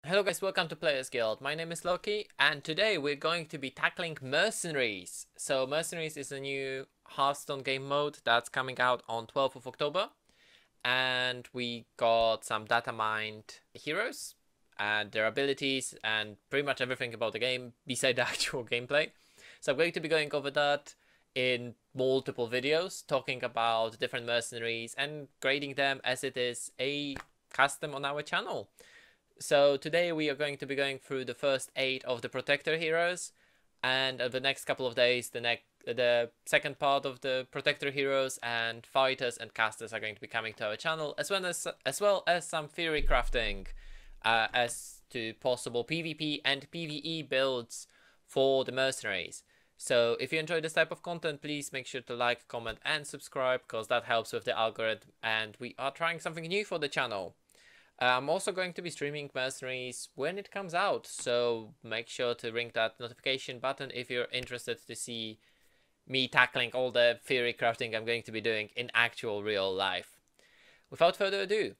Hello guys, welcome to Players Guild. My name is Loki, and today we're going to be tackling Mercenaries. So Mercenaries is a new Hearthstone game mode that's coming out on 12th of October. And we got some data-mined heroes and their abilities and pretty much everything about the game beside the actual gameplay. So I'm going to be going over that in multiple videos, talking about different mercenaries and grading them as it is a custom on our channel. So today we are going to be going through the first 8 of the Protector heroes, and the next couple of days the second part of the Protector heroes, and fighters and casters are going to be coming to our channel, as well as some theory crafting as to possible PvP and PvE builds for the mercenaries. So if you enjoy this type of content, please make sure to like, comment and subscribe, because that helps with the algorithm, and we are trying something new for the channel. I'm also going to be streaming Mercenaries when it comes out, so make sure to ring that notification button if you're interested to see me tackling all the theory crafting I'm going to be doing in actual real life. Without further ado,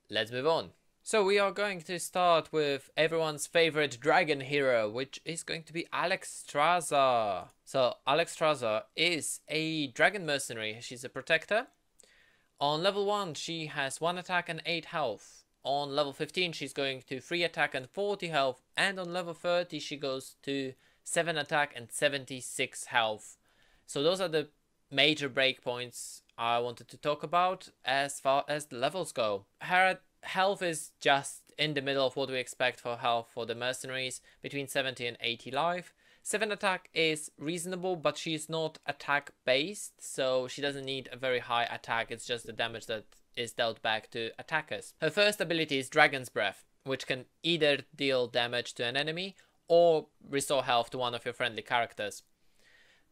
let's move on. So we are going to start with everyone's favorite dragon hero, which is going to be Strasza. So Strasza is a dragon mercenary. She's a protector. On level 1, she has 1 attack and 8 health. On level 15, she's going to 3 attack and 40 health. And on level 30, she goes to 7 attack and 76 health. So those are the major breakpoints I wanted to talk about as far as the levels go. Her health is just in the middle of what we expect for health for the mercenaries, between 70 and 80 life. 7 attack is reasonable, but she's not attack based, so she doesn't need a very high attack. It's just the damage that is dealt back to attackers. Her first ability is Dragon's Breath, which can either deal damage to an enemy or restore health to one of your friendly characters.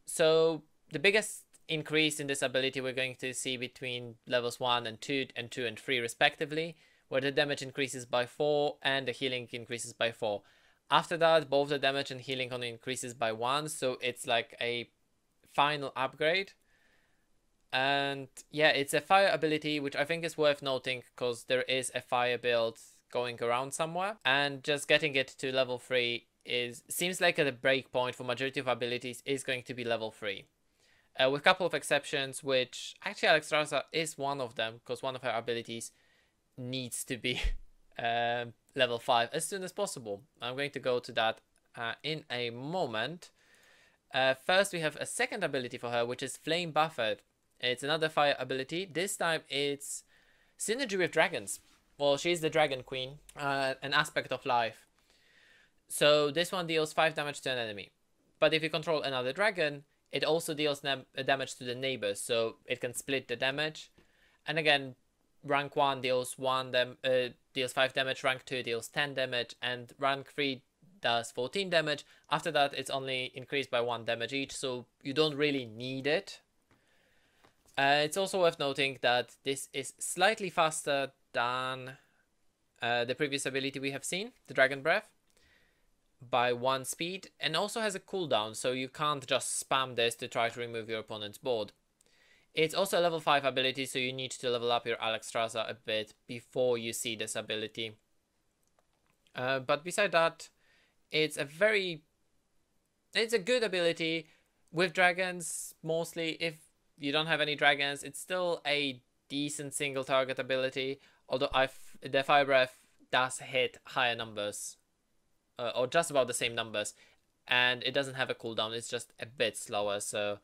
So the biggest increase in this ability we're going to see between levels 1 and 2 and 2 and 3 respectively, where the damage increases by 4 and the healing increases by 4. After that, both the damage and healing only increases by 1, so it's like a final upgrade. And yeah, it's a fire ability, which I think is worth noting because there is a fire build going around somewhere, and just getting it to level 3 seems like a break point for majority of abilities is going to be level 3. With a couple of exceptions, which actually Strasza is one of them, because one of her abilities needs to be level 5 as soon as possible. I'm going to go to that in a moment. First, we have a second ability for her, which is Flame Buffet. It's another fire ability. This time it's synergy with dragons. Well, she's the dragon queen, an aspect of life. So this one deals 5 damage to an enemy. But if you control another dragon, it also deals damage to the neighbors, so it can split the damage. And again, rank 1 deals 5 damage, rank 2 deals 10 damage, and rank 3 does 14 damage. After that, it's only increased by 1 damage each, so you don't really need it. It's also worth noting that this is slightly faster than the previous ability we have seen, the Dragon Breath, by 1 speed, and also has a cooldown, so you can't just spam this to try to remove your opponent's board. It's also a level 5 ability, so you need to level up your Strasza a bit before you see this ability. But beside that, it's a good ability with dragons mostly. If you don't have any dragons, it's still a decent single target ability, although the Fire Breath does hit higher numbers, or just about the same numbers, and it doesn't have a cooldown. It's just a bit slower, so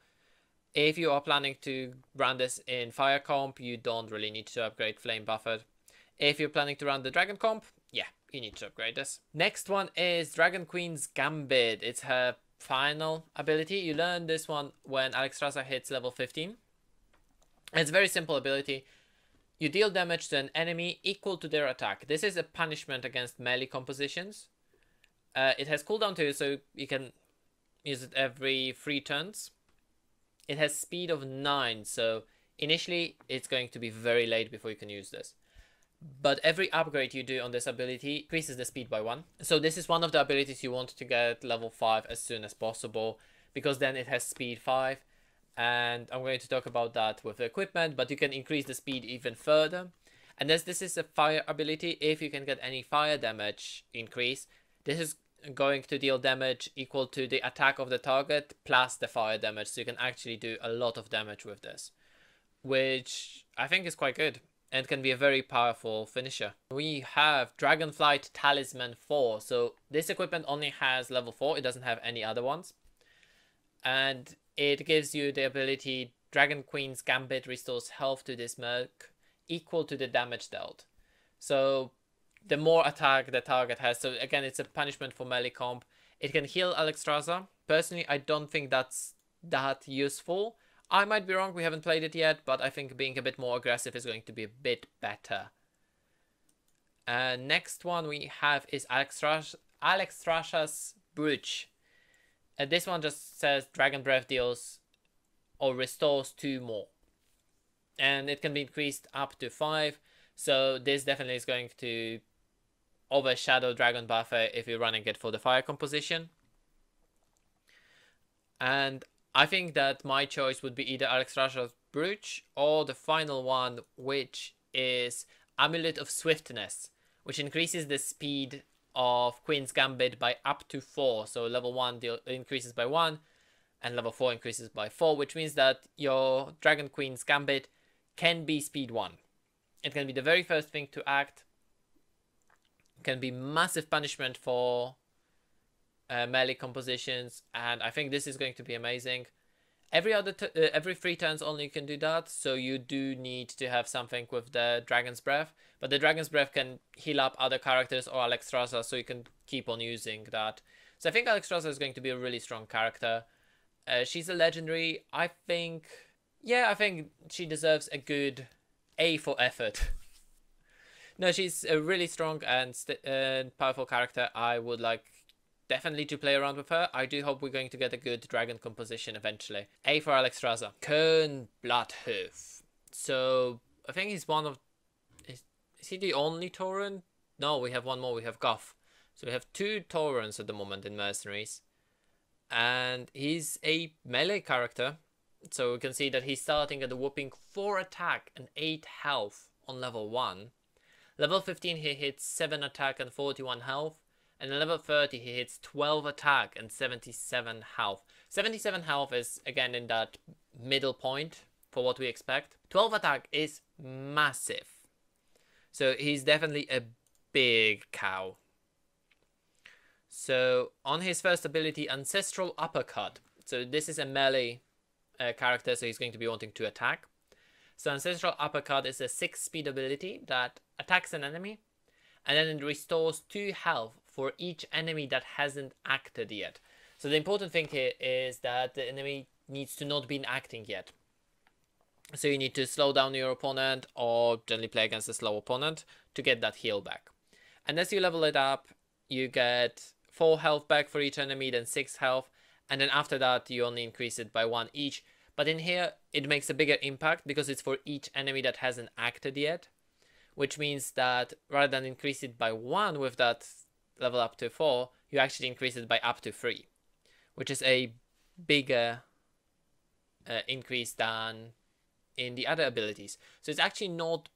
if you are planning to run this in Fire Comp, you don't really need to upgrade Flame Buffet. If you're planning to run the Dragon Comp, yeah, you need to upgrade this. Next one is Dragon Queen's Gambit. It's her final ability. You learn this one when Strasza hits level 15. It's a very simple ability. You deal damage to an enemy equal to their attack. This is a punishment against melee compositions. It has cooldown too, so you can use it every 3 turns. It has speed of 9, so initially it's going to be very late before you can use this. But every upgrade you do on this ability increases the speed by 1. So this is one of the abilities you want to get level 5 as soon as possible, because then it has speed 5. And I'm going to talk about that with the equipment, but you can increase the speed even further. And as this is a fire ability, if you can get any fire damage increase, this is going to deal damage equal to the attack of the target plus the fire damage. So you can actually do a lot of damage with this, which I think is quite good and can be a very powerful finisher. We have Dragonflight Talisman 4. So this equipment only has level 4. It doesn't have any other ones. And it gives you the ability Dragon Queen's Gambit restores health to this merc equal to the damage dealt. So the more attack the target has, so again it's a punishment for melee comp. It can heal Strasza. Personally, I don't think that's that useful. I might be wrong, we haven't played it yet, but I think being a bit more aggressive is going to be a bit better. Next one we have is Strasza's Brooch. This one just says Dragon Breath deals or restores 2 more. And it can be increased up to 5. So this definitely is going to overshadow Dragon Buffer if you're running it for the fire composition. And I think that my choice would be either Strasza's Brooch or the final one, which is Amulet of Swiftness, which increases the speed of Queen's Gambit by up to 4. So level 1 increases by 1 and level 4 increases by 4, which means that your Dragon Queen's Gambit can be speed 1. It can be the very first thing to act. It can be massive punishment for melee compositions, and I think this is going to be amazing. Every 3 turns only you can do that, so you do need to have something with the Dragon's Breath, but the Dragon's Breath can heal up other characters or Strasza, so you can keep on using that. So I think Strasza is going to be a really strong character. She's a legendary. I think she deserves a good A for effort. No, she's a really strong and powerful character. I would like definitely to play around with her. I do hope we're going to get a good dragon composition eventually. A for Strasza. Kern Bloodhoof. So I think he's one of... Is he the only Tauren? No, we have one more. We have Goth. So we have 2 Taurens at the moment in Mercenaries. And he's a melee character. So we can see that he's starting at a whopping 4 attack and 8 health on level 1. Level 15 he hits 7 attack and 41 health. And at level 30 he hits 12 attack and 77 health. 77 health is again in that middle point for what we expect. 12 attack is massive. So he's definitely a big cow. So on his first ability, Ancestral Uppercut. So this is a melee character, so he's going to be wanting to attack. So Ancestral Uppercut is a 6 speed ability that attacks an enemy, and then it restores 2 health for each enemy that hasn't acted yet. So the important thing here is that the enemy needs to not be acting yet. So you need to slow down your opponent or generally play against a slow opponent to get that heal back. And as you level it up, you get 4 health back for each enemy, then 6 health, and then after that you only increase it by 1 each. But in here it makes a bigger impact because it's for each enemy that hasn't acted yet, which means that rather than increase it by 1 with that level up to 4, you actually increase it by up to 3, which is a bigger increase than in the other abilities. So it's actually not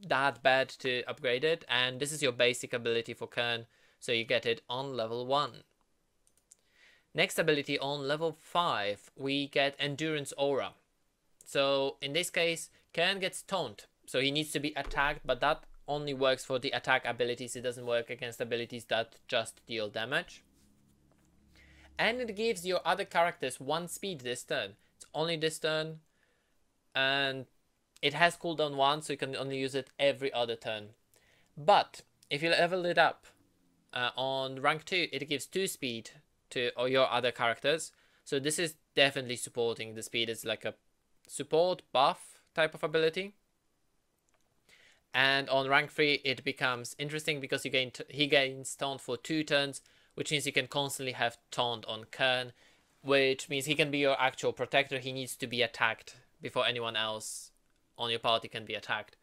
that bad to upgrade it, and this is your basic ability for Kern, so you get it on level 1. Next ability on level 5, we get Endurance Aura. So in this case, Kern gets Taunt, so he needs to be attacked, but that only works for the attack abilities. It doesn't work against abilities that just deal damage. And it gives your other characters 1 speed this turn. It's only this turn, and it has cooldown 1, so you can only use it every other turn. But if you level it up on rank 2, it gives 2 speed to all your other characters. So this is definitely supporting the speed. It's like a support buff type of ability. And on rank 3 it becomes interesting because he gains Taunt for 2 turns, which means you can constantly have Taunt on Kern, which means he can be your actual protector. He needs to be attacked before anyone else on your party can be attacked.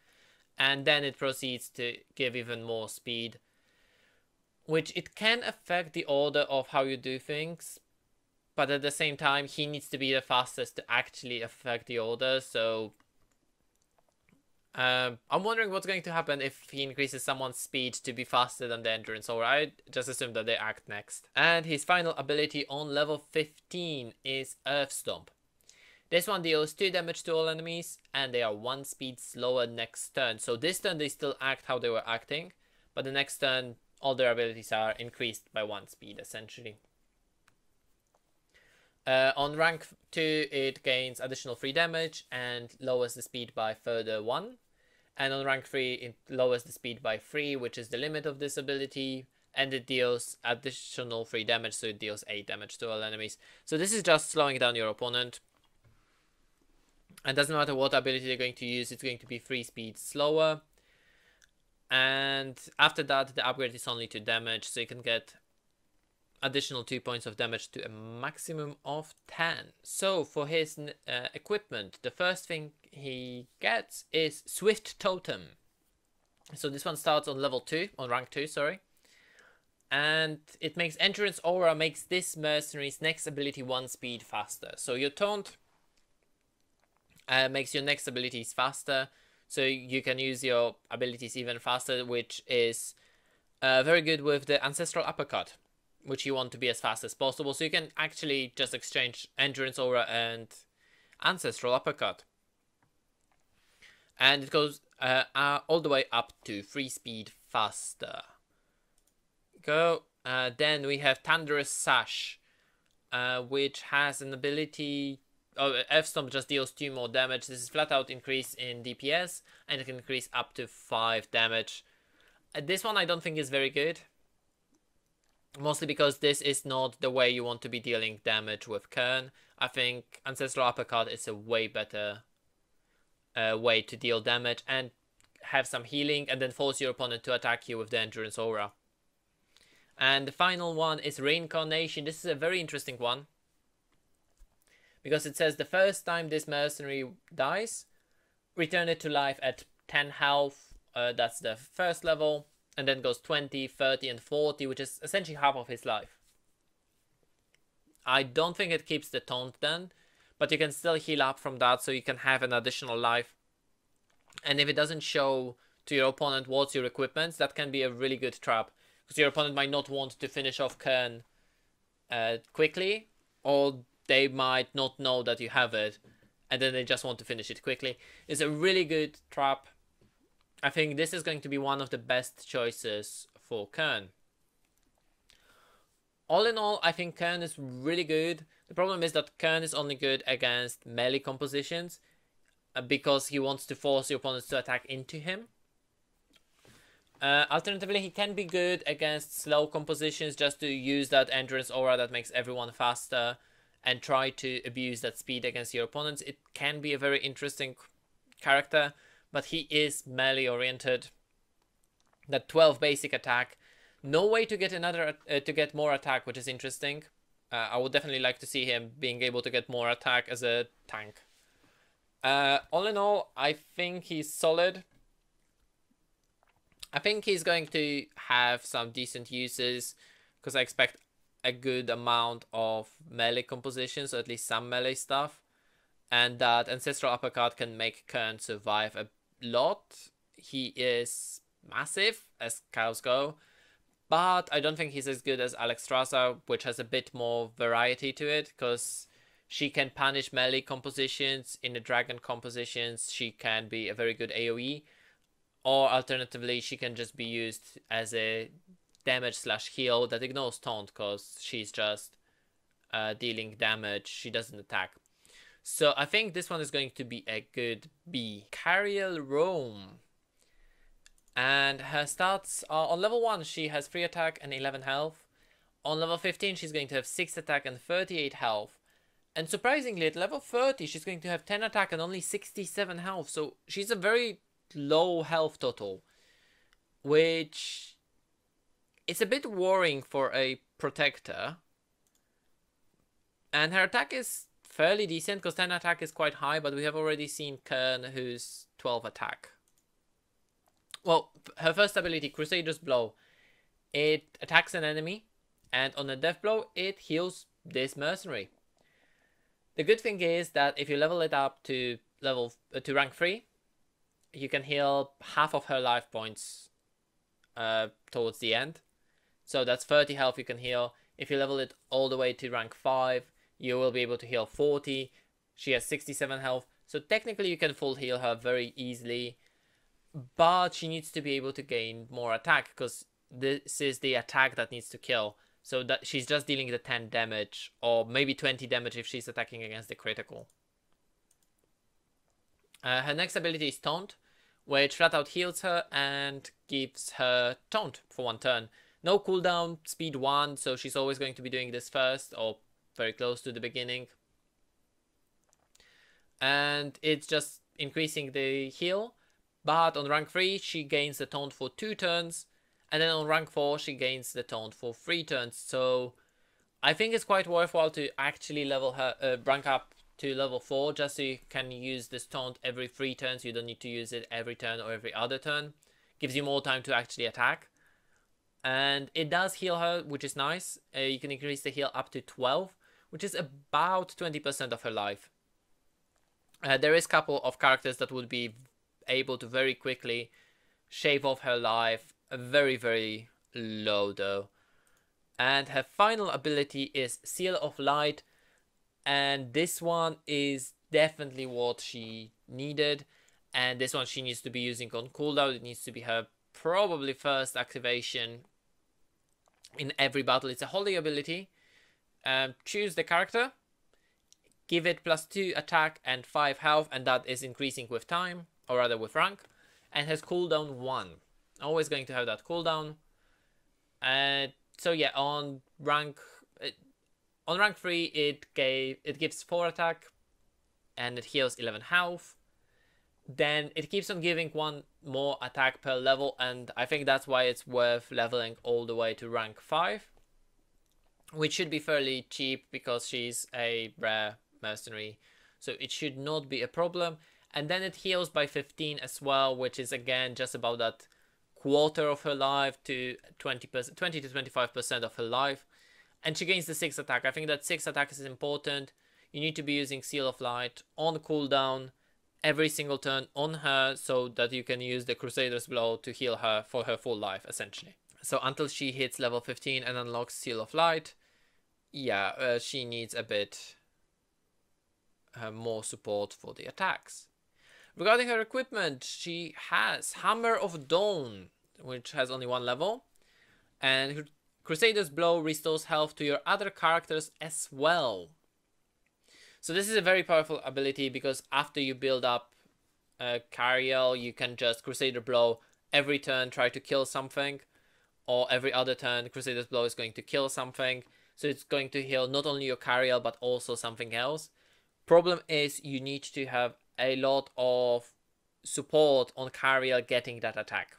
And then it proceeds to give even more speed, which it can affect the order of how you do things, but at the same time he needs to be the fastest to actually affect the order. So I'm wondering what's going to happen if he increases someone's speed to be faster than the endurance, or I just assume that they act next. And his final ability on level 15 is Earth Stomp. This one deals 2 damage to all enemies, and they are 1 speed slower next turn. So this turn they still act how they were acting, but the next turn all their abilities are increased by 1 speed essentially. On rank 2 it gains additional 3 damage and lowers the speed by further 1. And on rank 3 it lowers the speed by 3, which is the limit of this ability. And it deals additional 3 damage, so it deals 8 damage to all enemies. So this is just slowing down your opponent. And doesn't matter what ability they're going to use, it's going to be 3 speeds slower. And after that the upgrade is only to damage, so you can get additional 2 points of damage to a maximum of 10. So for his equipment, the first thing he gets is Swift Totem. So this one starts on level 2, on rank 2, sorry. And it makes Endurance Aura makes this mercenary's next ability 1 speed faster. So your Taunt makes your next abilities faster, so you can use your abilities even faster, which is very good with the Ancestral Uppercut, which you want to be as fast as possible. So you can actually just exchange Endurance Aura and Ancestral Uppercut. And it goes all the way up to 3 speed faster. Then we have Thunderous Sash, which has an ability... F-Stomp just deals 2 more damage. This is flat out increase in DPS, and it can increase up to 5 damage. This one I don't think is very good. Mostly because this is not the way you want to be dealing damage with Kern. I think Ancestral Uppercut is a way better way to deal damage and have some healing, and then force your opponent to attack you with the Endurance Aura. And the final one is Reincarnation. This is a very interesting one, because it says the first time this mercenary dies, return it to life at 10 health. That's the first level. And then goes 20, 30, and 40, which is essentially half of his life. I don't think it keeps the taunt then, but you can still heal up from that, so you can have an additional life. And if it doesn't show to your opponent what's your equipment, that can be a really good trap, because your opponent might not want to finish off Kern quickly, or they might not know that you have it, and then they just want to finish it quickly. It's a really good trap. I think this is going to be one of the best choices for Kern. All in all, I think Kern is really good. The problem is that Kern is only good against melee compositions, because he wants to force your opponents to attack into him. Alternatively, he can be good against slow compositions, just to use that Endurance Aura that makes everyone faster and try to abuse that speed against your opponents. It can be a very interesting character, but he is melee oriented. That 12 basic attack, no way to get to get more attack, which is interesting. I would definitely like to see him being able to get more attack as a tank. All in all, I think he's solid. I think he's going to have some decent uses, because I expect a good amount of melee compositions, or at least some melee stuff. And that Ancestral Uppercut can make Kern survive a lot. He is massive as cows go, but I don't think he's as good as Strasza, which has a bit more variety to it, because she can punish melee compositions. In the dragon compositions, she can be a very good AoE, or alternatively, she can just be used as a damage / heal that ignores taunt, because she's just dealing damage. She doesn't attack. So I think this one is going to be a good B. Cariel Rome. And her stats are on level 1, she has 3 attack and 11 health. On level 15, she's going to have 6 attack and 38 health. And surprisingly, at level 30, she's going to have 10 attack and only 67 health. So she's a very low health total, which is a bit worrying for a protector. And her attack is fairly decent, because 10 attack is quite high, but we have already seen Kern, who's 12 attack. Well, her first ability, Crusader's Blow, it attacks an enemy, and on a death blow, it heals this mercenary. The good thing is that if you level it up to rank 3, you can heal half of her life points towards the end. So that's 30 health you can heal. If you level it all the way to rank 5, you will be able to heal 40. She has 67 health. So technically you can full heal her very easily. But she needs to be able to gain more attack, because this is the attack that needs to kill. So that she's just dealing the 10 damage, or maybe 20 damage if she's attacking against the critical. Her next ability is Taunt, which flat out heals her and gives her Taunt for 1 turn. No cooldown, speed 1, so she's always going to be doing this first, or very close to the beginning. And it's just increasing the heal. But on rank 3, she gains the Taunt for 2 turns. And then on rank 4, she gains the Taunt for 3 turns. So I think it's quite worthwhile to actually level her, rank up to level 4, just so you can use this Taunt every 3 turns. You don't need to use it every turn or every other turn. Gives you more time to actually attack. And it does heal her, which is nice. You can increase the heal up to 12, which is about 20% of her life. There is a couple of characters that would be able to very quickly shave off her life very, very low though. And her final ability is Seal of Light, and this one is definitely what she needed, and this one she needs to be using on cooldown. It needs to be her probably first activation in every battle. It's a holy ability. Choose the character, give it +2 attack and 5 health, and that is increasing with time, or rather with rank, and has cooldown 1. Always going to have that cooldown. So yeah, on rank 3 it gives 4 attack and it heals 11 health. Then it keeps on giving 1 more attack per level, and I think that's why it's worth leveling all the way to rank 5, which should be fairly cheap because she's a rare mercenary, so it should not be a problem. And then it heals by 15 as well, which is again just about that quarter of her life to 20 to 25% of her life. And she gains the 6 attack. I think that 6 attack is important. You need to be using Seal of Light on cooldown every single turn on her, so that you can use the Crusader's Blow to heal her for her full life, essentially. So until she hits level 15 and unlocks Seal of Light, yeah, she needs a bit more support for the attacks. Regarding her equipment, she has Hammer of Dawn, which has only 1 level, and Crusader's Blow restores health to your other characters as well. So this is a very powerful ability, because after you build up Cariel, you can just Crusader Blow every turn, try to kill something, or every other turn Crusader's Blow is going to kill something. So it's going to heal not only your Cariel but also something else. Problem is you need to have a lot of support on Cariel getting that attack.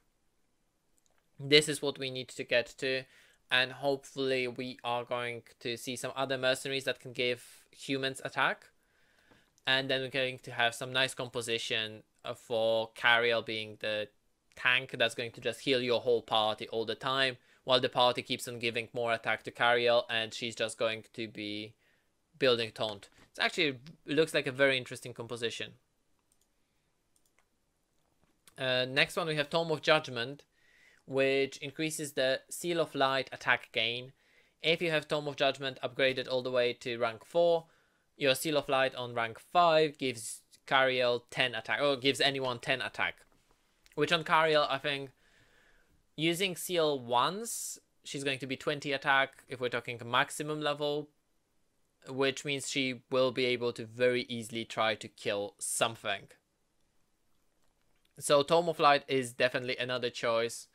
This is what we need to get to, and hopefully we are going to see some other mercenaries that can give humans attack, and then we're going to have some nice composition for Cariel being the tank that's going to just heal your whole party all the time, while the party keeps on giving more attack to Cariel, and she's just going to be building Taunt. It actually looks like a very interesting composition. Next one we have Tome of Judgment, which increases the Seal of Light attack gain. If you have Tome of Judgment upgraded all the way to rank 4, your Seal of Light on rank 5 gives Cariel 10 attack, or gives anyone 10 attack. Which on Cariel, I think, using Seal once, she's going to be 20 attack if we're talking maximum level, which means she will be able to very easily try to kill something. So Tome of Light is definitely another choice.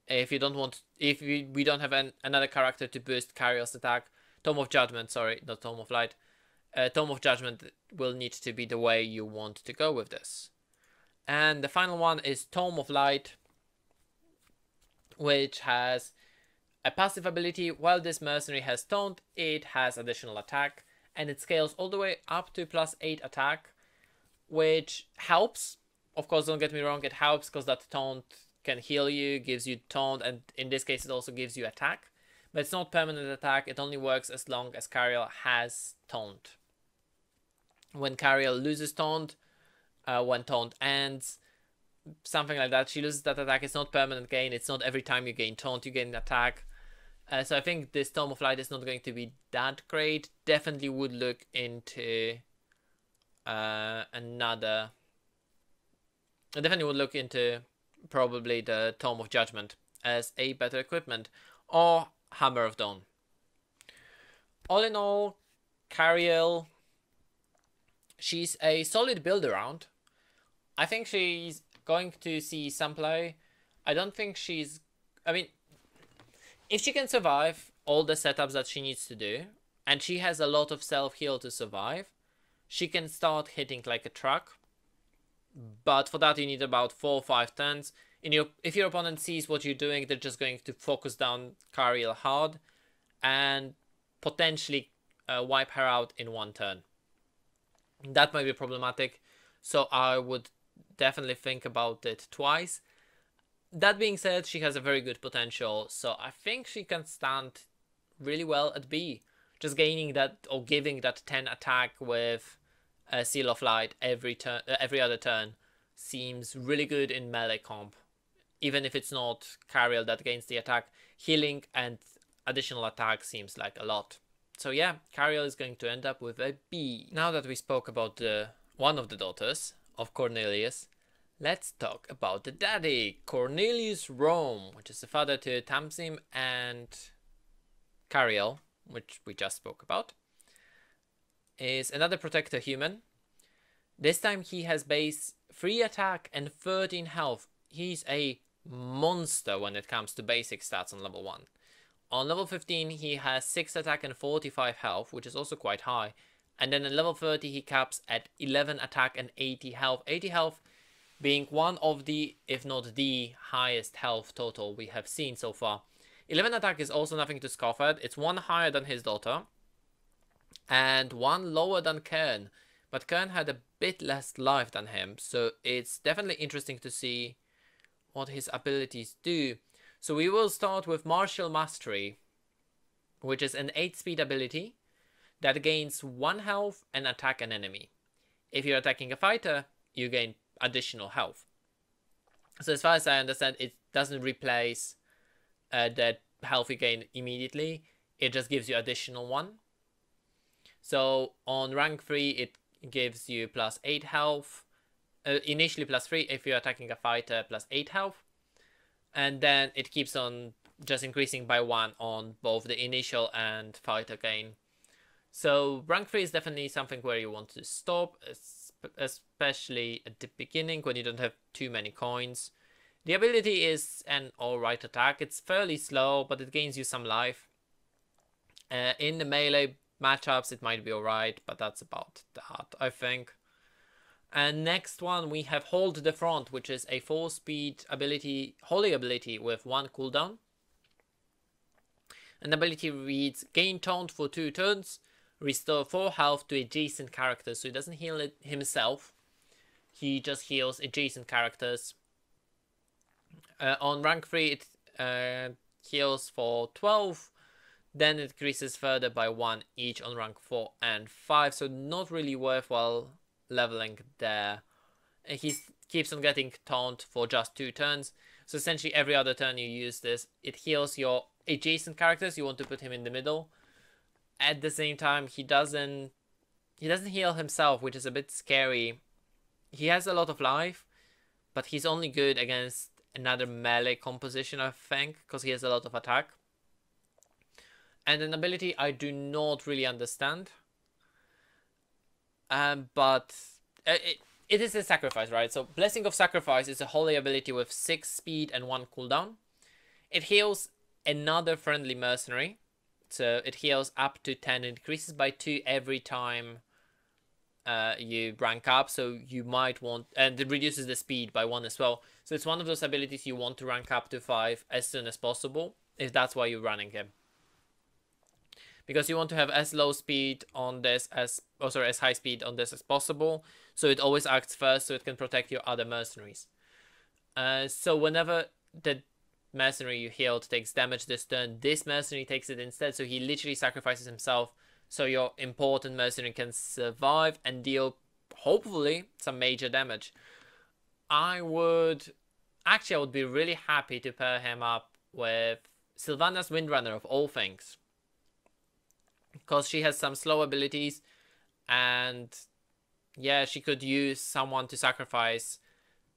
If you don't want, if we don't have another character to boost Cariel's attack, Tome of Judgment, sorry, not Tome of Light. Tome of Judgment will need to be the way you want to go with this. And the final one is Tome of Light, which has a passive ability. While this mercenary has Taunt, it has additional attack, and it scales all the way up to +8 attack, which helps. Of course, don't get me wrong, it helps because that Taunt can heal you, gives you Taunt, and in this case it also gives you attack. But it's not permanent attack, it only works as long as Cariel has Taunt. When Cariel loses Taunt, when Taunt ends, something like that. She loses that attack. It's not permanent gain. It's not every time you gain taunt, you gain an attack. So I think this Tome of Light is not going to be that great. Definitely would look into another. I definitely would look into probably the Tome of Judgment as a better equipment, or Hammer of Dawn. All in all, Cariel, she's a solid build around. I think she's going to see some play. I don't think she's... I mean, if she can survive all the setups that she needs to do, and she has a lot of self-heal to survive, she can start hitting like a truck. But for that you need about 4 or 5 turns. If your opponent sees what you're doing, they're just going to focus down Cariel hard and potentially wipe her out in 1 turn. That might be problematic, so I would definitely think about it twice. That being said, she has a very good potential, so I think she can stand really well at B. Just gaining that, or giving that 10 attack with a Seal of Light every other turn seems really good in melee comp. Even if it's not Cariel that gains the attack, healing and additional attack seems like a lot. So yeah, Cariel is going to end up with a B. Now that we spoke about one of the daughters of Cornelius, let's talk about the daddy, Cornelius Rome, which is the father to Tamsin and Cariel, which we just spoke about. Is another protector human. This time he has base 3 attack and 13 health. He's a monster when it comes to basic stats on level 1. On level 15 he has 6 attack and 45 health, which is also quite high. And then at level 30 he caps at 11 attack and 80 health. 80 health being one of the, if not the highest health total we have seen so far. 11 attack is also nothing to scoff at. It's 1 higher than his daughter and 1 lower than Kern. But Kern had a bit less life than him, so it's definitely interesting to see what his abilities do. So we will start with Martial Mastery, which is an 8 speed ability that gains 1 health and attack an enemy. If you're attacking a fighter, you gain additional health. So as far as I understand, it doesn't replace that health you gain immediately. It just gives you additional 1. So on rank 3, it gives you plus 8 health. Initially plus 3 if you're attacking a fighter, plus 8 health. And then it keeps on just increasing by 1 on both the initial and fighter gain. So rank 3 is definitely something where you want to stop, especially at the beginning when you don't have too many coins. The ability is an alright attack. It's fairly slow, but it gains you some life. In the melee matchups it might be alright, but that's about that, I think. And next one we have Hold the Front, which is a 4 speed ability, holy ability with 1 cooldown. An ability reads: gain taunt for 2 turns, restore 4 health to adjacent characters. So he doesn't heal it himself, he just heals adjacent characters. On rank 3 it heals for 12. Then it increases further by 1 each on rank 4 and 5. So not really worthwhile leveling there. He keeps on getting taunt for just 2 turns. So essentially every other turn you use this, it heals your adjacent characters. You want to put him in the middle. At the same time, he doesn't heal himself, which is a bit scary. He has a lot of life, but he's only good against another melee composition, I think, because he has a lot of attack. And an ability I do not really understand. But it is a sacrifice, right? So Blessing of Sacrifice is a holy ability with 6 speed and 1 cooldown. It heals another friendly mercenary. So it heals up to 10. It increases by 2 every time you rank up. So you might want... And it reduces the speed by 1 as well. So it's one of those abilities you want to rank up to 5 as soon as possible, if that's why you're running him. Because you want to have as low speed on this as high speed on this as possible, so it always acts first, so it can protect your other mercenaries. So whenever the mercenary you healed takes damage this turn, this mercenary takes it instead, so he literally sacrifices himself so your important mercenary can survive and deal, hopefully, some major damage. I would be really happy to pair him up with Sylvanas Windrunner of all things, because she has some slow abilities, and yeah, she could use someone to sacrifice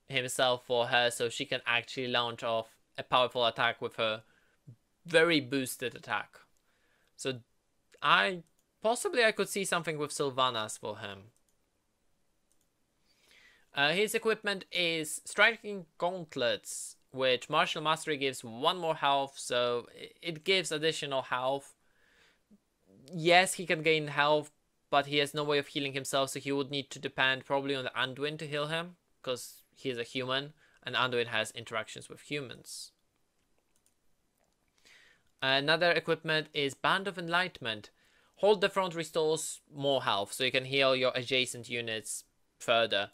himself for her so she can actually launch off a powerful attack with her very boosted attack. So I could see something with Sylvanas for him. His equipment is Striking Gauntlets, which Martial Mastery gives 1 more health, so it gives additional health. Yes, he can gain health, but he has no way of healing himself, so he would need to depend probably on the Anduin to heal him, because he is a human, and Anduin has interactions with humans. Another equipment is Band of Enlightenment. Hold the Front restores more health, so you can heal your adjacent units further.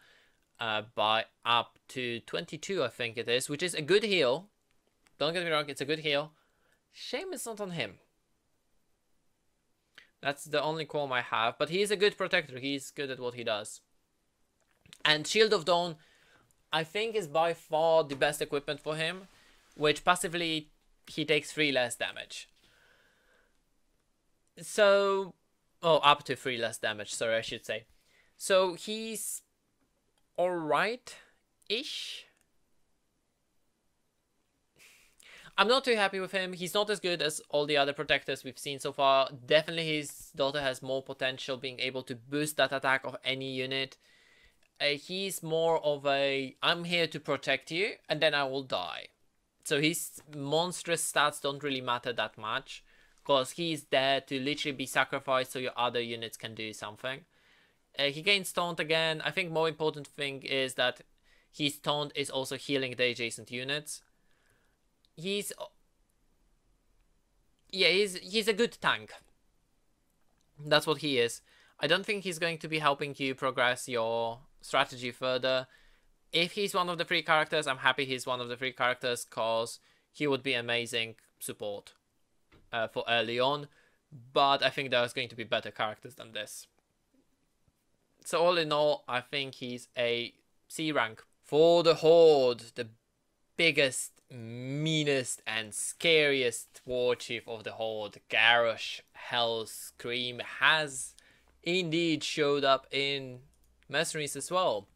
By up to 22, I think it is, which is a good heal. Don't get me wrong, it's a good heal. Shame it's not on him. That's the only qualm I have, but he is a good protector. He's good at what he does. And Shield of Dawn, I think, is by far the best equipment for him, which passively he takes 3 less damage. So, up to 3 less damage, sorry, I should say. So he's alright-ish. I'm not too happy with him. He's not as good as all the other protectors we've seen so far. Definitely his daughter has more potential, being able to boost that attack of any unit. He's more of a, I'm here to protect you, and then I will die. So his monstrous stats don't really matter that much, because he's there to literally be sacrificed so your other units can do something. He gains Taunt again. I think more important thing is that his Taunt is also healing the adjacent units. He's a good tank. That's what he is. I don't think he's going to be helping you progress your strategy further. If he's one of the 3 characters, I'm happy he's one of the 3 characters, because he would be amazing support for early on. But I think there's going to be better characters than this. So all in all, I think he's a C rank. For the Horde, the biggest, meanest and scariest war chief of the Horde, Garrosh Hellscream, has indeed showed up in Mercenaries as well.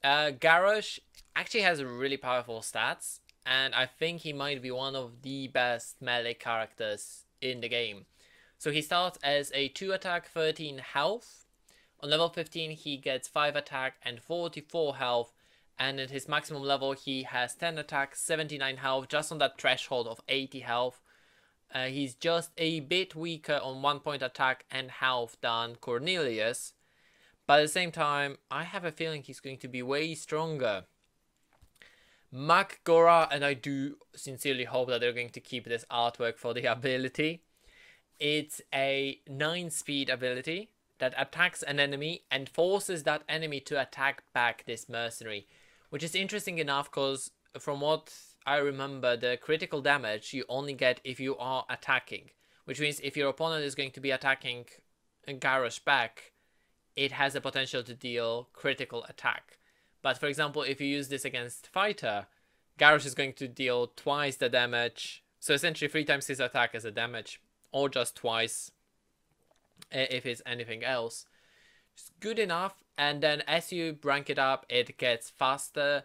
Garrosh actually has really powerful stats, and I think he might be one of the best melee characters in the game. So he starts as a 2 attack, 13 health. On level 15 he gets 5 attack and 44 health, and at his maximum level he has 10 attack, 79 health, just on that threshold of 80 health. He's just a bit weaker on 1 point attack and health than Cornelius, but at the same time I have a feeling he's going to be way stronger. AKORA, and I do sincerely hope that they're going to keep this artwork for the ability. It's a 9-speed ability that attacks an enemy and forces that enemy to attack back this mercenary, which is interesting enough because from what I remember, the critical damage you only get if you are attacking, which means if your opponent is going to be attacking Garrosh back, it has the potential to deal critical attack. But for example, if you use this against Fighter, Garrosh is going to deal twice the damage, so essentially 3 times his attack as a damage, or just twice if it's anything else. It's good enough, and then as you rank it up, it gets faster.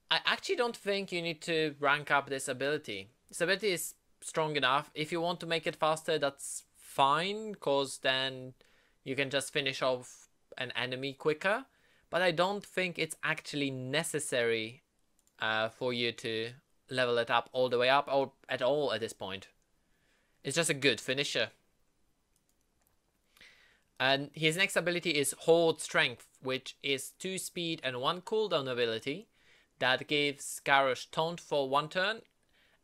I actually don't think you need to rank up this ability. This ability is strong enough. If you want to make it faster, that's fine, because then you can just finish off an enemy quicker. But I don't think it's actually necessary for you to level it up all the way up, or at all at this point. It's just a good finisher. And his next ability is Horde Strength, which is 2 speed and 1 cooldown ability that gives Garrosh Taunt for 1 turn,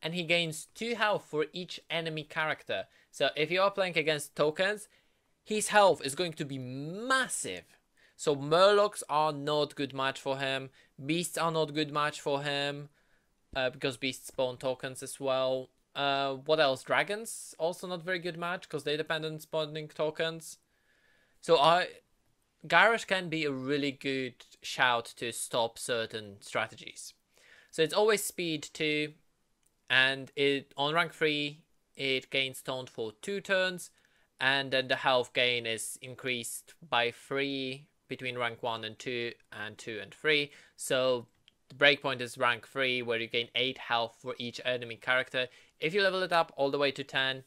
and he gains 2 health for each enemy character. So if you are playing against tokens, his health is going to be massive. So Murlocs are not good match for him, Beasts are not good match for him, because Beasts spawn tokens as well. What else? Dragons also not very good match, because they depend on spawning tokens. So Garrosh can be a really good shout to stop certain strategies. So it's always speed 2, and it on rank 3 it gains Taunt for 2 turns, and then the health gain is increased by 3 between rank 1 and 2 and 2 and 3. So the breakpoint is rank 3, where you gain 8 health for each enemy character. If you level it up all the way to 10,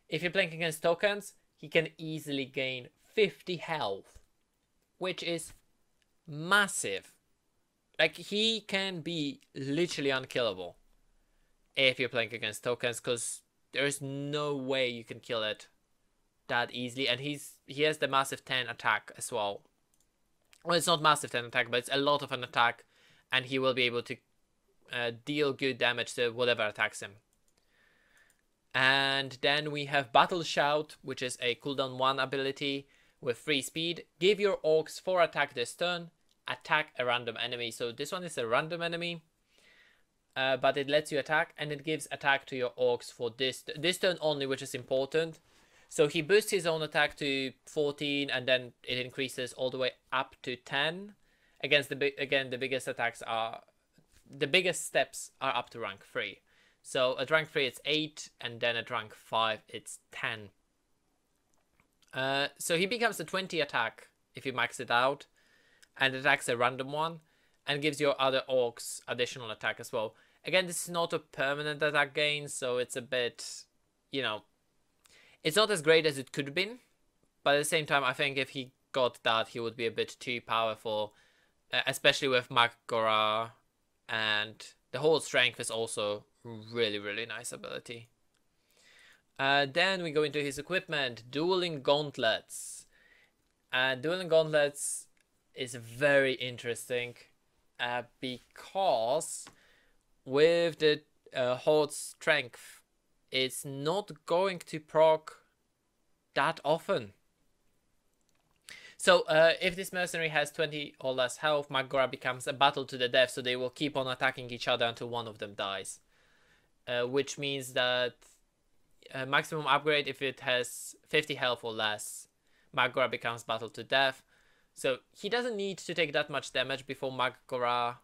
if you're playing against tokens, he can easily gain 50 health, which is massive. Like, he can be literally unkillable if you're playing against tokens, because there's no way you can kill it that easily. And he has the massive 10 attack as well. Well, it's not massive 10 attack, but it's a lot of an attack, and he will be able to deal good damage to whatever attacks him. And then we have Battle Shout, which is a cooldown 1 ability with 3 speed. Give your orcs 4 attack this turn. Attack a random enemy. So this one is a random enemy, but it lets you attack, and it gives attack to your orcs for this turn only, which is important. So he boosts his own attack to 14, and then it increases all the way up to 10. Against the biggest attacks are, the biggest steps are up to rank 3. So at rank 3 it's 8, and then at rank 5 it's 10. So he becomes a 20 attack if you max it out, and attacks a random one, and gives your other orcs additional attack as well. Again, this is not a permanent attack gain, so it's a bit, you know, it's not as great as it could have been, but at the same time, I think if he got that, he would be a bit too powerful, especially with AKORA, and the Horde Strength is also really, really nice ability. Then we go into his equipment, Dueling Gauntlets. Dueling Gauntlets is very interesting, because with the Horde Strength, it's not going to proc that often. So if this mercenary has 20 or less health, AKORA becomes a battle to the death, so they will keep on attacking each other until one of them dies. Which means that maximum upgrade, if it has 50 health or less, AKORA becomes battle to death. So he doesn't need to take that much damage before AKORA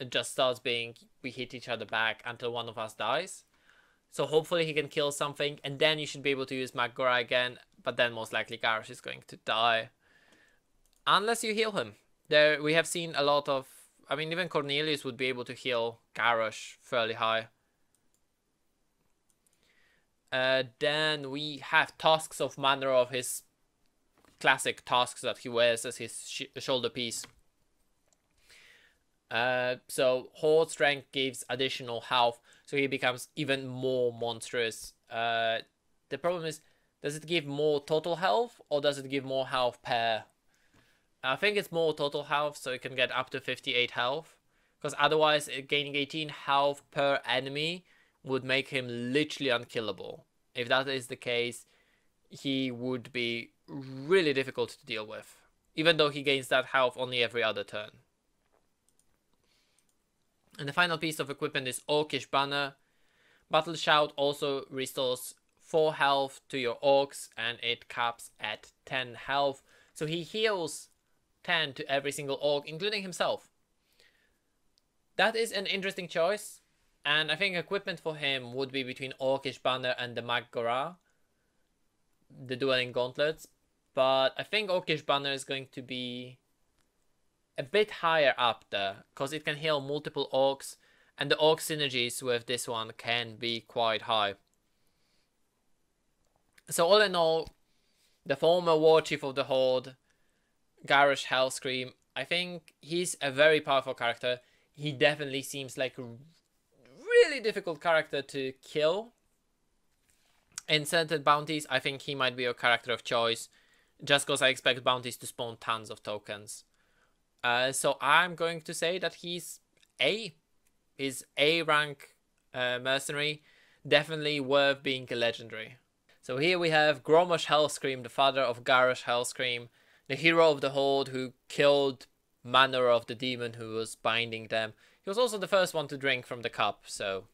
just starts being, we hit each other back until one of us dies. So hopefully he can kill something, and then you should be able to use AKORA again, but then most likely Garrosh is going to die. Unless you heal him. There we have seen a lot of, I mean, even Cornelius would be able to heal Garrosh fairly high. Then we have Tusks of Manner, of his classic tusks that he wears as his shoulder piece. So Horde Strength gives additional health, so he becomes even more monstrous. The problem is, does it give more total health, or does it give more health per? I think it's more total health, so it can get up to 58 health. Because otherwise, gaining 18 health per enemy would make him literally unkillable. If that is the case, he would be really difficult to deal with, even though he gains that health only every other turn. And the final piece of equipment is Orcish Banner. Battle Shout also restores 4 health to your orcs, and it caps at 10 health. So he heals 10 to every single orc, including himself. That is an interesting choice, and I think equipment for him would be between Orcish Banner and the AKORA, the Dueling Gauntlets. But I think Orcish Banner is going to be a bit higher up there, because it can heal multiple orcs, and the orc synergies with this one can be quite high. So all in all, the former war chief of the Horde, Grommash Hellscream, I think he's a very powerful character. He definitely seems like a really difficult character to kill. In Scented Bounties, I think he might be a character of choice, just because I expect bounties to spawn tons of tokens. So I'm going to say that he's A. He's A rank mercenary, definitely worth being a legendary. So here we have Grommash Hellscream, the father of Garrosh Hellscream, the hero of the Horde who killed Manor of the demon who was binding them. He was also the first one to drink from the cup, so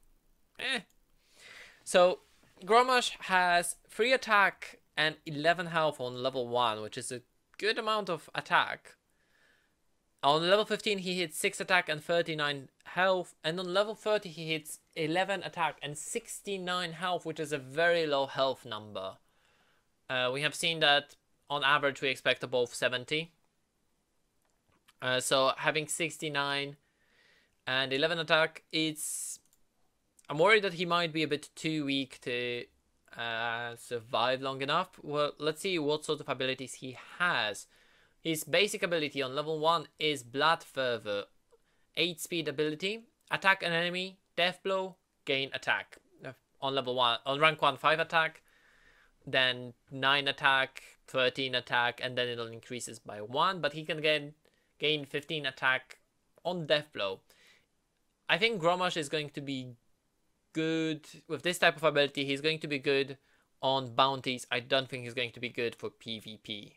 So Grommash has 3 attack and 11 health on level 1, which is a good amount of attack. On level 15 he hits 6 attack and 39 health, and on level 30 he hits 11 attack and 69 health, which is a very low health number. We have seen that on average we expect above 70. So having 69 and 11 attack, I'm worried that he might be a bit too weak to survive long enough. Well, let's see what sort of abilities he has. His basic ability on level 1 is Blood Fervor, 8 speed ability, attack an enemy, death blow, gain attack. On level 1, on rank 1, 5 attack, then 9 attack, 13 attack, and then it increases by 1, but he can gain 15 attack on death blow. I think Grommash is going to be good with this type of ability. He's going to be good on bounties. I don't think he's going to be good for PvP.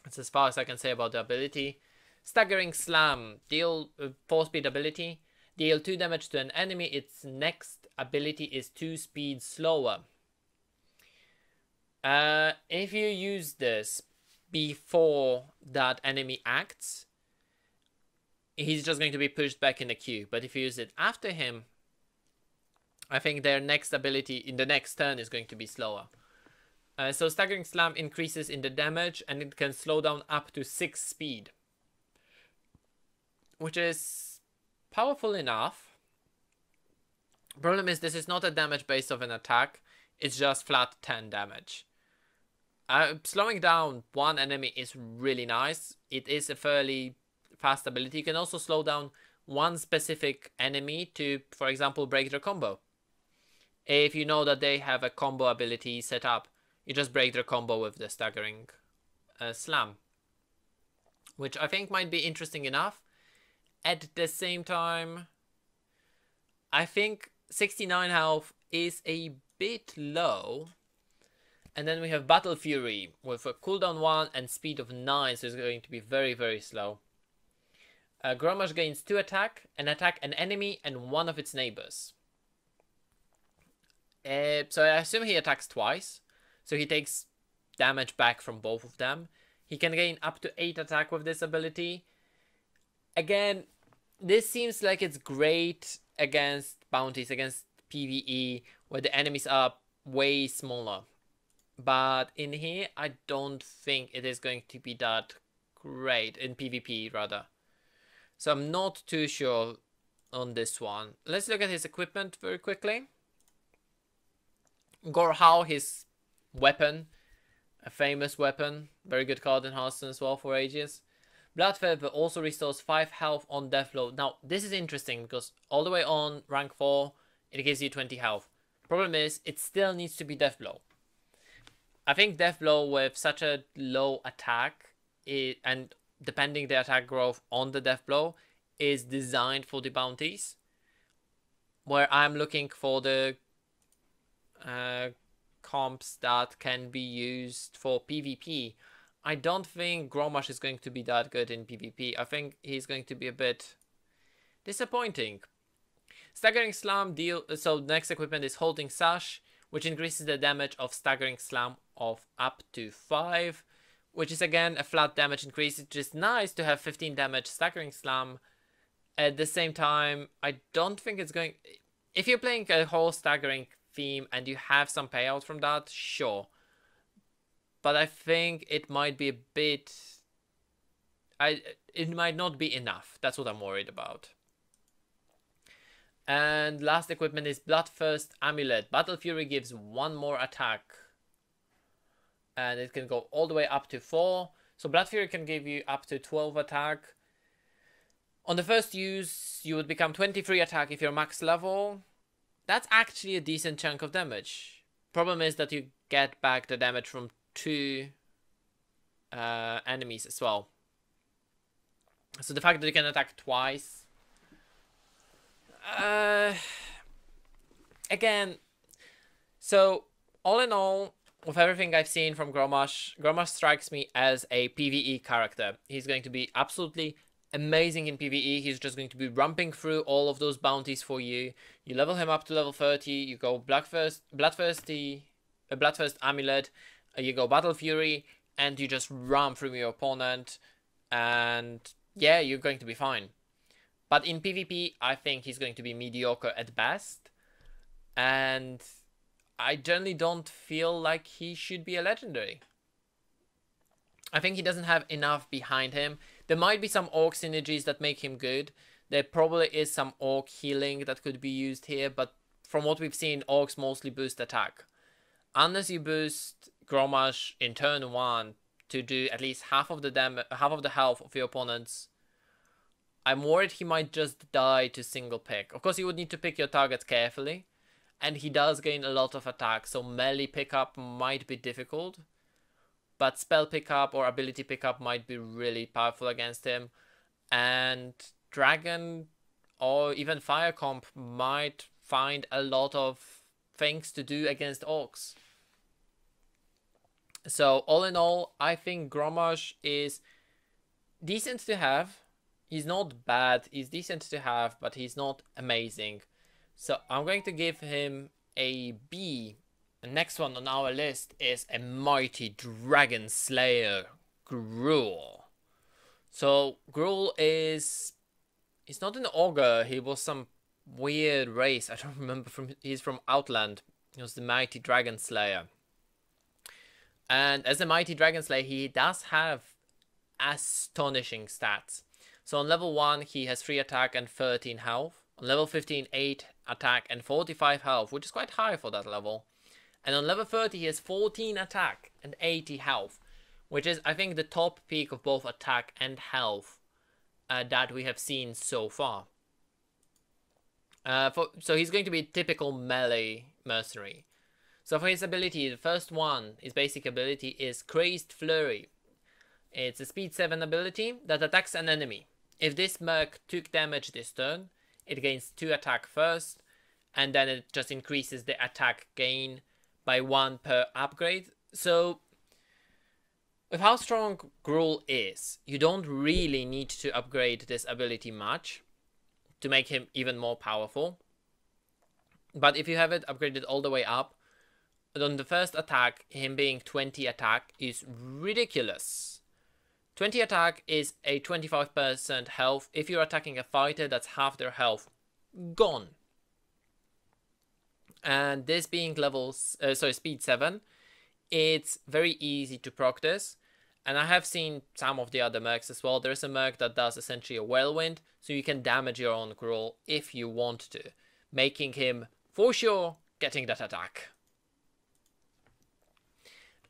That's as far as I can say about the ability. Staggering Slam, deal 4 speed ability, deal 2 damage to an enemy. Its next ability is 2 speed slower. If you use this before that enemy acts, he's just going to be pushed back in the queue. But if you use it after him, I think their next ability in the next turn is going to be slower. So Staggering Slam increases in the damage, and it can slow down up to 6 speed, which is powerful enough. Problem is, this is not a damage base of an attack, it's just flat 10 damage. Slowing down one enemy is really nice. It is a fairly fast ability. You can also slow down one specific enemy to, for example, break their combo. If you know that they have a combo ability set up, you just break their combo with the Staggering Slam, which I think might be interesting enough. At the same time, I think 69 health is a bit low. And then we have Battle Fury with a cooldown 1 and speed of 9, so it's going to be very, very slow. Grommash gains 2 attack, and attack an enemy and one of its neighbors. So I assume he attacks twice, so he takes damage back from both of them. He can gain up to 8 attack with this ability. Again, this seems like it's great against bounties, against PvE, where the enemies are way smaller. But in here, I don't think it is going to be that great, in PvP rather. So I'm not too sure on this one. Let's look at his equipment very quickly. Gorhao, his weapon, a famous weapon, very good card in Hearthstone as well for ages. Blood Fervor also restores 5 health on death blow. Now, this is interesting because all the way on rank 4, it gives you 20 health. Problem is, it still needs to be death blow. I think death blow with such a low attack, and depending the attack growth on the death blow, is designed for the bounties. Where I'm looking for the comps that can be used for PvP. I don't think Grommash is going to be that good in PvP. I think he's going to be a bit disappointing. Staggering Slam so next equipment is Holding Sash, which increases the damage of Staggering Slam of up to 5, which is again a flat damage increase. It's just nice to have 15 damage Staggering Slam. At the same time, I don't think it's going... If you're playing a whole Staggering theme and you have some payout from that, sure. But I think it might be a bit... it might not be enough. That's what I'm worried about. And last equipment is Bloodthirst Amulet. Battle Fury gives 1 more attack. And it can go all the way up to 4. So Blood Fury can give you up to 12 attack. On the first use, you would become 23 attack if you're max level. That's actually a decent chunk of damage. Problem is that you get back the damage from 2 enemies as well. So the fact that you can attack twice... again, so all in all, with everything I've seen from Grommash, Grommash strikes me as a PvE character. He's going to be absolutely amazing in PvE. He's just going to be ramping through all of those bounties for you. You level him up to level 30, you go Bloodthirst Amulet, you go Battle Fury, and you just run through your opponent, and yeah, you're going to be fine. But in PvP, I think he's going to be mediocre at best, and I generally don't feel like he should be a legendary. I think he doesn't have enough behind him. There might be some orc synergies that make him good. There probably is some orc healing that could be used here, but from what we've seen, orcs mostly boost attack. Unless you boost Grommash in turn 1 to do at least half of the health of your opponents, I'm worried he might just die to single pick. Of course, you would need to pick your targets carefully, and he does gain a lot of attack, so melee pickup might be difficult. But spell pickup or ability pickup might be really powerful against him. And Dragon or even Fire Comp might find a lot of things to do against orcs. So all in all, I think Grommash is decent to have. He's not bad, he's decent to have, but he's not amazing. So I'm going to give him a B. The next one on our list is a mighty dragon slayer, Gruel. So Gruel he's not an ogre, he was some weird race, I don't remember, he's from Outland. He was the mighty dragon slayer. And as a mighty dragon slayer, he does have astonishing stats. So on level 1 he has 3 attack and 13 health. On level 15, 8 attack and 45 health, which is quite high for that level. And on level 30 he has 14 attack and 80 health, which is, I think, the top peak of both attack and health that we have seen so far. So he's going to be a typical melee mercenary. So for his ability, the first one, his basic ability is Crazed Flurry. It's a speed 7 ability that attacks an enemy. If this merc took damage this turn, it gains 2 attack first, and then it just increases the attack gain by 1 per upgrade. So with how strong Gruel is, you don't really need to upgrade this ability much to make him even more powerful. But if you have it upgraded all the way up, on the first attack, him being 20 attack is ridiculous. 20 attack is a 25% health. If you're attacking a fighter, that's half their health gone. And this being speed 7, it's very easy to proc this. And I have seen some of the other mercs as well. There's a merc that does essentially a whirlwind, so you can damage your own Gruel if you want to, making him for sure getting that attack.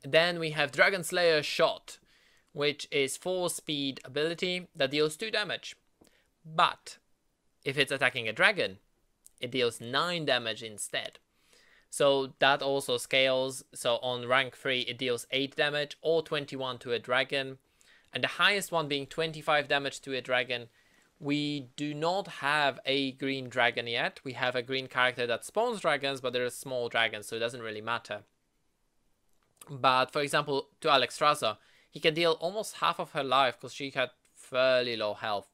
Then we have Dragon Slayer Shot, which is 4 speed ability that deals 2 damage. But if it's attacking a dragon, it deals 9 damage instead. So that also scales. So on rank 3 it deals 8 damage or 21 to a dragon. And the highest one being 25 damage to a dragon. We do not have a green dragon yet. We have a green character that spawns dragons, but they're small dragons, so it doesn't really matter. But for example, to Strasza, he can deal almost half of her life because she had fairly low health,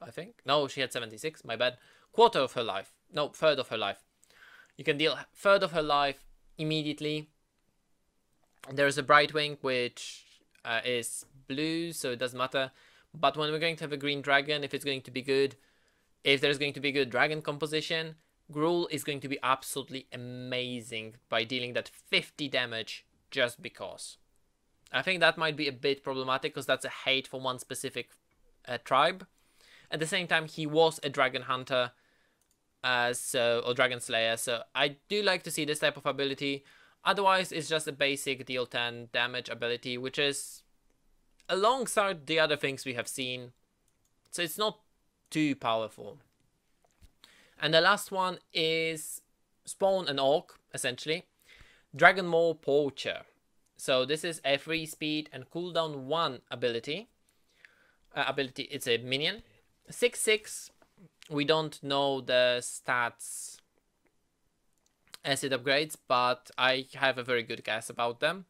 I think. No, she had 76, my bad. Quarter of her life. No, third of her life. You can deal third of her life immediately. There's a Brightwing, which is blue, so it doesn't matter. But when we're going to have a green dragon, if it's going to be good, if there's going to be good dragon composition, Gruel is going to be absolutely amazing by dealing that 50 damage just because. I think that might be a bit problematic because that's a hate for one specific tribe. At the same time, he was a dragon hunter, or dragon slayer, so I do like to see this type of ability. Otherwise, it's just a basic deal 10 damage ability, which is alongside the other things we have seen, so it's not too powerful. And the last one is spawn an orc, essentially. Dragon Maw Poacher. So this is a 3 speed and cooldown 1 ability. It's a minion. 6/6. We don't know the stats as it upgrades, but I have a very good guess about them.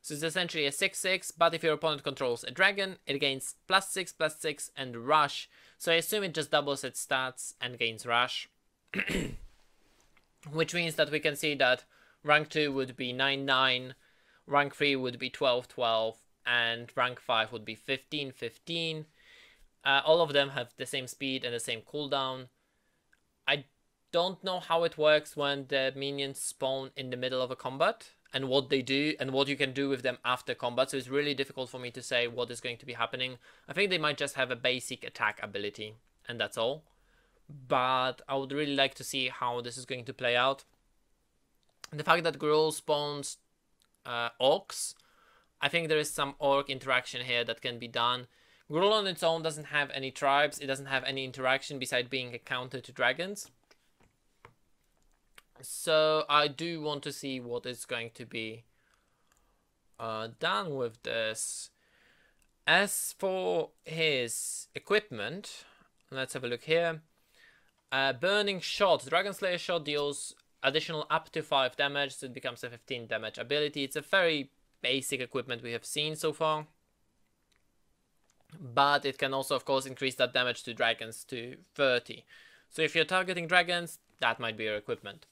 So it's essentially a 6/6, but if your opponent controls a dragon, it gains +6/+6 and rush. So I assume it just doubles its stats and gains rush. Which means that we can see that rank 2 would be 9/9, rank 3 would be 12/12, and rank 5 would be 15, 15. All of them have the same speed and the same cooldown. I don't know how it works when the minions spawn in the middle of a combat and what they do and what you can do with them after combat, so it's really difficult for me to say what is going to be happening. I think they might just have a basic attack ability and that's all, but I would really like to see how this is going to play out. The fact that Gruel spawns orcs, I think there is some orc interaction here that can be done. Gruel on its own doesn't have any tribes, it doesn't have any interaction besides being a counter to dragons. So I do want to see what is going to be done with this. As for his equipment, let's have a look here. Burning Shot. Dragon Slayer Shot deals additional up to 5 damage, so it becomes a 15 damage ability. It's a very basic equipment we have seen so far. But it can also, of course, increase that damage to dragons to 30. So if you're targeting dragons, that might be your equipment.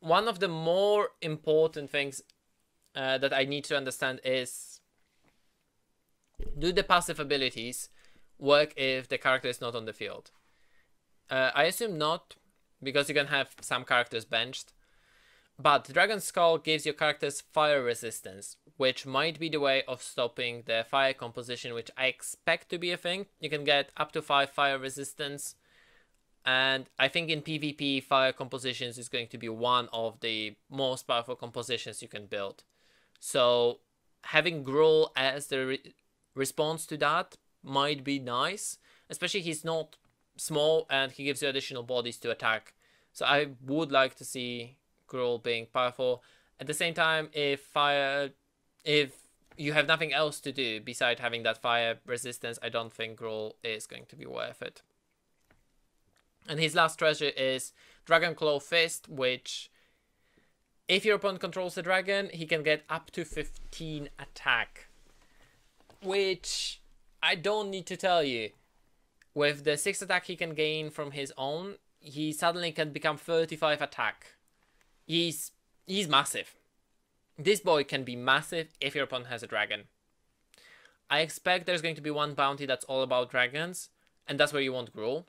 One of the more important things that I need to understand is, do the passive abilities work if the character is not on the field? I assume not, because you can have some characters benched. But Dragon Skull gives your characters fire resistance, which might be the way of stopping the fire composition, which I expect to be a thing. You can get up to 5 fire resistance. And I think in PvP, fire compositions is going to be one of the most powerful compositions you can build. So having Gruel as the response to that might be nice. Especially he's not small and he gives you additional bodies to attack. So I would like to see Gruel being powerful. At the same time, if you have nothing else to do besides having that fire resistance, I don't think Gruel is going to be worth it. And his last treasure is Dragon Claw Fist, which, if your opponent controls a dragon, he can get up to 15 attack. Which, I don't need to tell you. With the 6 attack he can gain from his own, he suddenly can become 35 attack. He's massive. This boy can be massive if your opponent has a dragon. I expect there's going to be one bounty that's all about dragons, and that's where you want Gruel.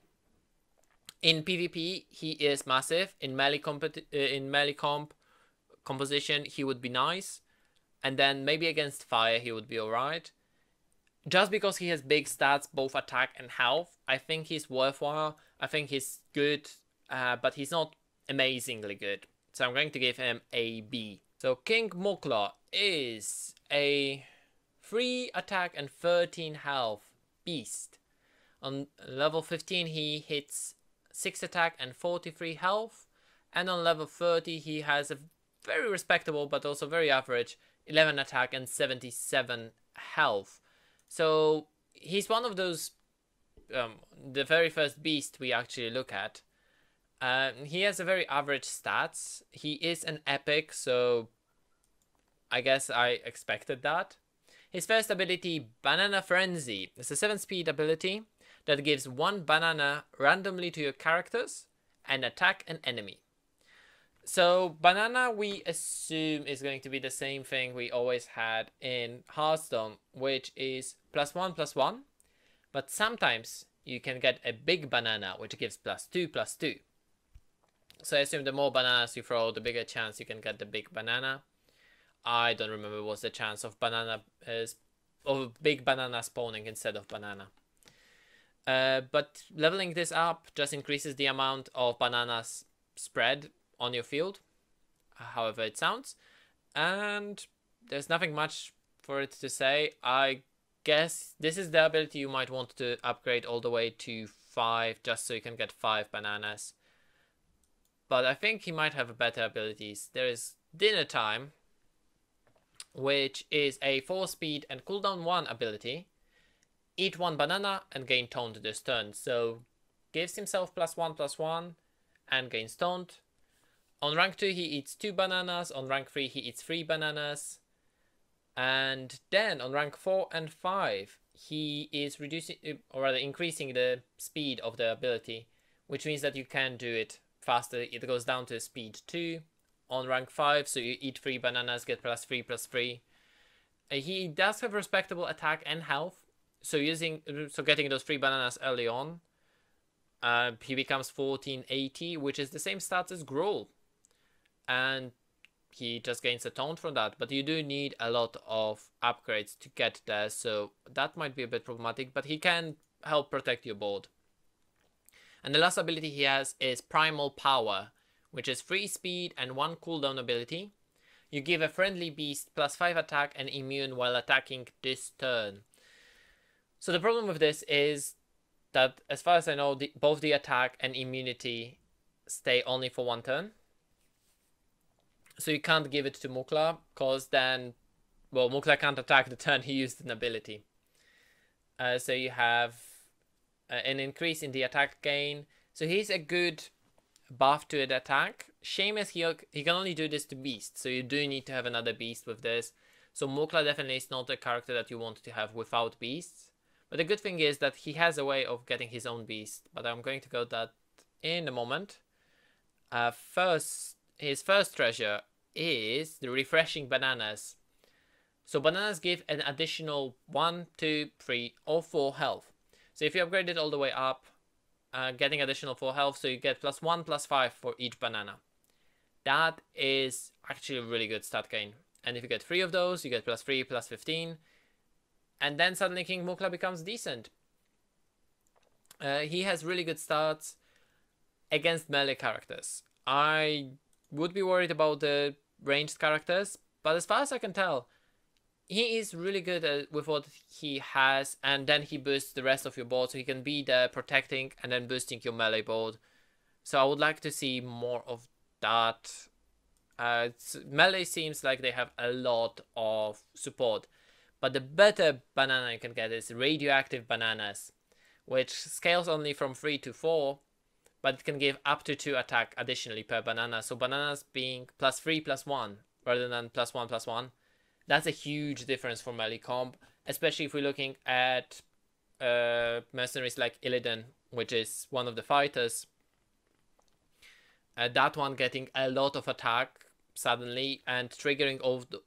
In PvP, he is massive. In melee composition, he would be nice. And then maybe against fire, he would be alright. Just because he has big stats, both attack and health, I think he's worthwhile. I think he's good, but he's not amazingly good. So I'm going to give him a B. So King Mukla is a 3 attack and 13 health beast. On level 15, he hits 6 attack and 43 health, and on level 30 he has a very respectable but also very average 11 attack and 77 health. So he's one of those the very first beast we actually look at. He has a very average stats. He is an epic, so I guess I expected that. His first ability, Banana Frenzy, is a 7 speed ability that gives 1 banana randomly to your characters and attack an enemy. So banana, we assume, is going to be the same thing we always had in Hearthstone, which is +1/+1, but sometimes you can get a big banana which gives +2/+2. So I assume the more bananas you throw, the bigger chance you can get the big banana. I don't remember what's the chance of big banana spawning instead of banana. But leveling this up just increases the amount of bananas spread on your field, however it sounds. And there's nothing much for it to say. I guess this is the ability you might want to upgrade all the way to 5, just so you can get 5 bananas. But I think he might have better abilities. There is Dinner Time, which is a 4 speed and cooldown 1 ability. Eat 1 banana and gain Taunt this turn. So gives himself +1/+1 and gains Taunt. On rank 2 he eats 2 bananas. On rank 3 he eats 3 bananas. And then on rank 4 and 5 he is reducing, or rather increasing the speed of the ability, which means that you can do it faster. It goes down to speed 2 on rank 5, so you eat 3 bananas, get +3/+3. He does have respectable attack and health, so getting those 3 bananas early on, he becomes 1480, which is the same stats as Gruel, and he just gains a taunt from that. But you do need a lot of upgrades to get there, so that might be a bit problematic, but he can help protect your board. And the last ability he has is Primal Power, which is 3 speed and 1 cooldown ability. You give a friendly beast +5 attack and immune while attacking this turn. So the problem with this is that, as far as I know, both the attack and immunity stay only for 1 turn. So you can't give it to Mukla, because then, well, Mukla can't attack the turn he used an ability. So you have an increase in the attack gain. So he's a good buff to the attack. Shame is he can only do this to beasts, so you do need to have another beast with this. So Mukla definitely is not a character that you want to have without beasts. But the good thing is that he has a way of getting his own beast, but I'm going to go that in a moment. His first treasure is the refreshing bananas. So bananas give an additional 1, 2, 3 or 4 health. So if you upgrade it all the way up, getting additional 4 health, so you get +1, +5 for each banana. That is actually a really good stat gain. And if you get 3 of those, you get +3, +15. And then suddenly King Mukla becomes decent. He has really good stats against melee characters. I would be worried about the ranged characters, but as far as I can tell, he is really good with what he has, and then he boosts the rest of your board, so he can be there protecting and then boosting your melee board. So I would like to see more of that. Melee seems like they have a lot of support, but the better banana you can get is radioactive bananas, which scales only from 3 to 4, but it can give up to 2 attack additionally per banana. So bananas being +3, +1 rather than +1, +1. That's a huge difference for melee comp, especially if we're looking at mercenaries like Illidan, which is one of the fighters. That one getting a lot of attack suddenly and triggering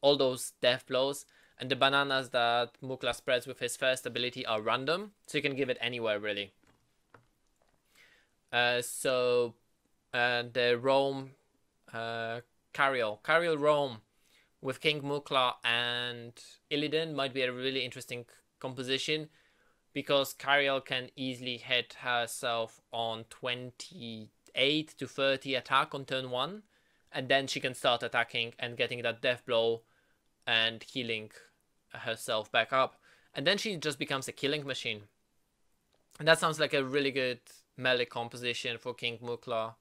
all those death blows. And the bananas that Mukla spreads with his first ability are random, so you can give it anywhere really. The Rome, Cariel Rome with King Mukla and Illidan might be a really interesting composition, because Cariel can easily hit herself on 28 to 30 attack on turn 1, and then she can start attacking and getting that death blow and healing herself back up, and then she just becomes a killing machine. And that sounds like a really good melee composition for King Mukla,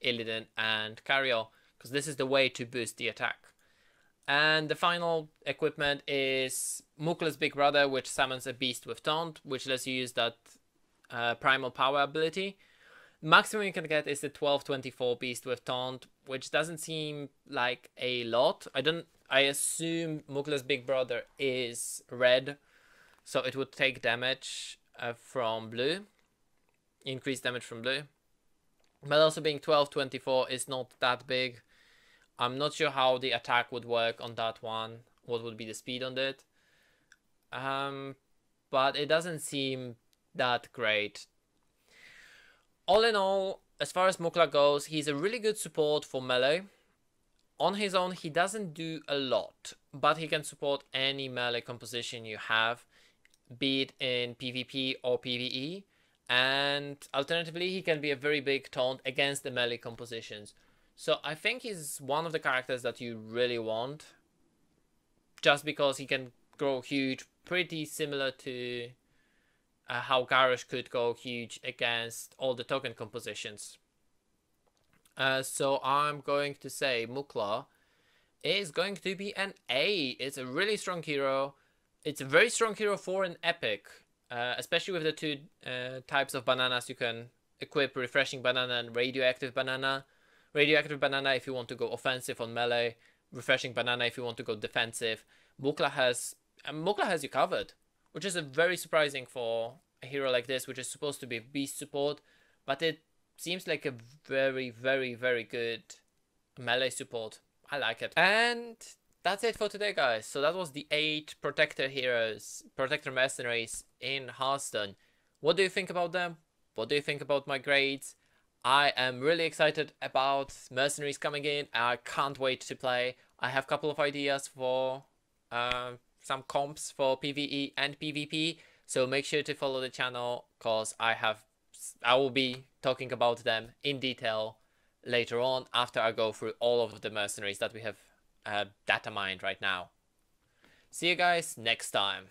Illidan and Cariel, because this is the way to boost the attack. And the final equipment is Mukla's big brother, which summons a beast with Taunt, which lets you use that Primal Power ability. Maximum you can get is the 1224 beast with Taunt, which doesn't seem like a lot. I assume Mukla's big brother is red, so it would take damage from blue, increased damage from blue. But also being 1224 is not that big. I'm not sure how the attack would work on that one. What would be the speed on it? But it doesn't seem that great. All in all, as far as Mukla goes, he's a really good support for melee. On his own, he doesn't do a lot, but he can support any melee composition you have, be it in PvP or PvE. And alternatively, he can be a very big taunt against the melee compositions. So I think he's one of the characters that you really want, just because he can grow huge, pretty similar to how Garrosh could go huge against all the token compositions. So I'm going to say Mukla is going to be an A. It's a really strong hero. It's a very strong hero for an epic, especially with the 2 types of bananas you can equip: refreshing banana and radioactive banana. Radioactive banana if you want to go offensive on melee, refreshing banana if you want to go defensive. Mukla has you covered, which is a very surprising for a hero like this, which is supposed to be beast support, but it seems like a very, very, very good melee support. I like it. And that's it for today, guys. So that was the 8 Protector heroes, Protector Mercenaries in Hearthstone. What do you think about them? What do you think about my grades? I am really excited about Mercenaries coming in. I can't wait to play. I have a couple of ideas for some comps for PvE and PvP. So make sure to follow the channel, because I will be talking about them in detail later on after I go through all of the Mercenaries that we have data mined right now. See you guys next time.